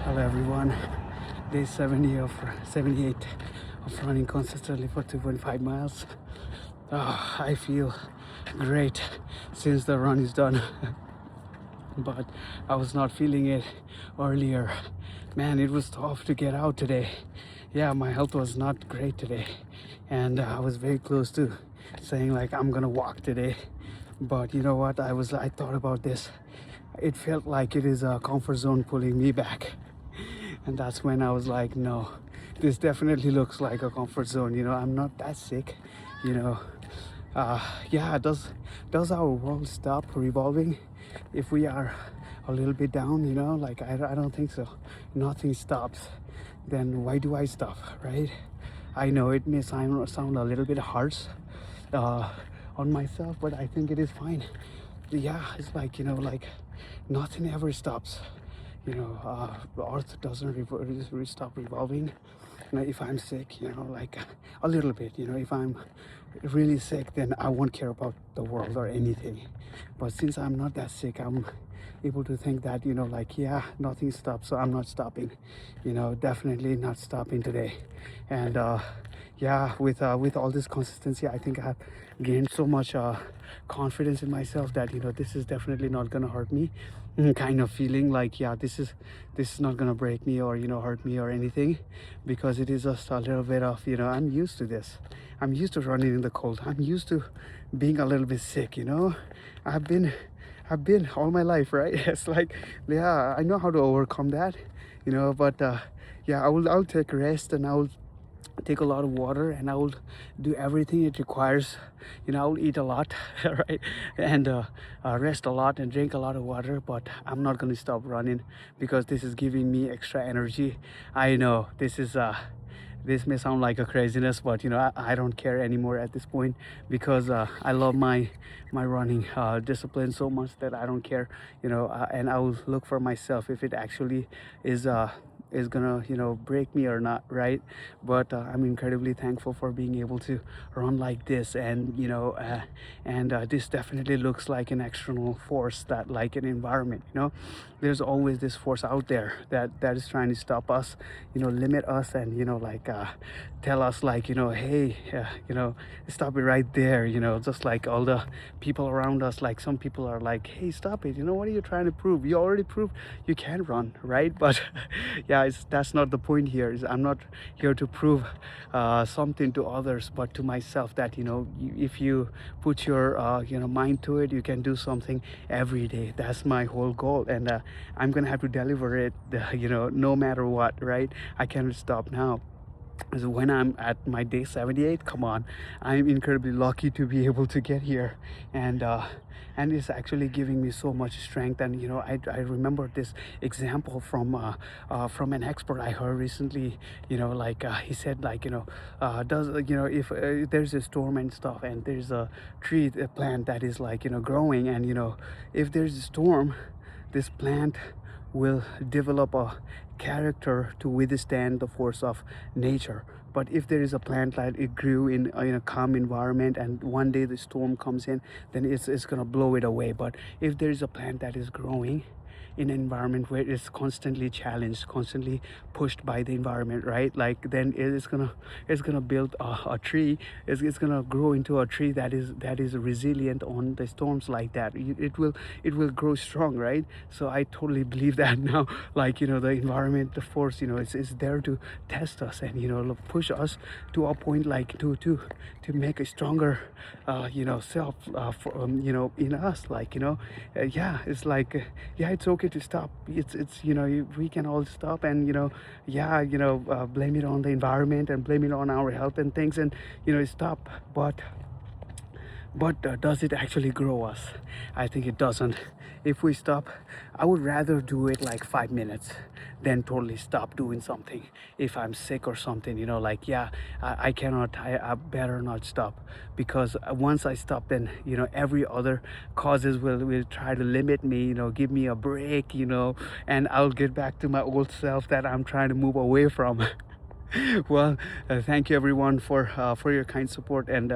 Hello everyone. Day 78 of running consistently for 2.5 miles. I feel great since the run is done, but I was not feeling it earlier. Man, it was tough to get out today. Yeah, my health was not great today, and I was very close to saying like I'm gonna walk today. But you know what? I thought about this. It felt like it is a comfort zone pulling me back. And that's when I was like, no, this definitely looks like a comfort zone. I'm not that sick. You know, yeah, does our world stop revolving if we are a little bit down? Like I don't think so. Nothing stops. Then why do I stop, right? I know it may sound a little bit harsh uh, on myself, but I think it is fine. Yeah, it's like like nothing ever stops. The earth doesn't stop revolving. If I'm sick, like a little bit, if I'm really sick, then I won't care about the world or anything. But since I'm not that sick, I'm able to think that, like, yeah, nothing stops, so I'm not stopping, definitely not stopping today. And yeah, with all this consistency, I think I've gained so much confidence in myself that this is definitely not gonna hurt me. Kind of feeling like, yeah, this is not gonna break me or hurt me or anything, because it is just a little bit of I'm used to this. I'm used to running in the cold. I'm used to being a little bit sick. I've been all my life, right? It's like, yeah, I know how to overcome that, but yeah, I'll take rest, and I'll take a lot of water, and I will do everything it requires. I will eat a lot, right? And rest a lot and drink a lot of water, but I'm not going to stop running because this is giving me extra energy. I know this may sound like a craziness, but I don't care anymore at this point, because I love my running discipline so much that I don't care. And I will look for myself if it actually is gonna break me or not, right? But I'm incredibly thankful for being able to run like this. And this definitely looks like an external force, that like an environment. There's always this force out there that is trying to stop us, limit us, and like tell us like, hey, stop it right there. Just like all the people around us, like some people are like, hey, stop it, what are you trying to prove? You already proved you can run, right? But yeah, that's not the point here. I'm not here to prove something to others, but to myself, that if you put your mind to it, you can do something every day. That's my whole goal, and I'm gonna have to deliver it, no matter what, right? I cannot stop now. So when I'm at my day 78, come on, I'm incredibly lucky to be able to get here. And it's actually giving me so much strength. And I remember this example from an expert I heard recently. Like he said, like, does if there's a storm and stuff, and there's a tree, a plant that is like growing, and if there's a storm, this plant will develop a character to withstand the force of nature. But if there is a plant that it grew in a calm environment, and one day the storm comes in, then it's gonna blow it away. But if there is a plant that is growing in an environment where it's constantly challenged, constantly pushed by the environment, right? Like, then it's gonna build a tree. It's gonna grow into a tree that is resilient on the storms like that. It will grow strong, right? So I totally believe that now. Like, the environment, the force, it's there to test us, and push us to a point, like to make a stronger self for, in us, like, yeah, it's like, yeah, it's okay to stop. It's we can all stop, and yeah, blame it on the environment and blame it on our health and things, and stop. But does it actually grow us? I think it doesn't. If we stop, I would rather do it like 5 minutes than totally stop doing something. If I'm sick or something, like, yeah, I cannot, I better not stop, because once I stop, then every other causes will try to limit me, give me a break, and I'll get back to my old self that I'm trying to move away from. Well, thank you everyone for your kind support and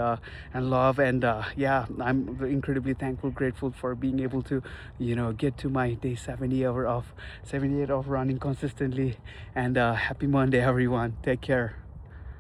love, and yeah, I'm incredibly thankful, grateful for being able to, get to my day 78 of running consistently. And happy Monday, everyone. Take care.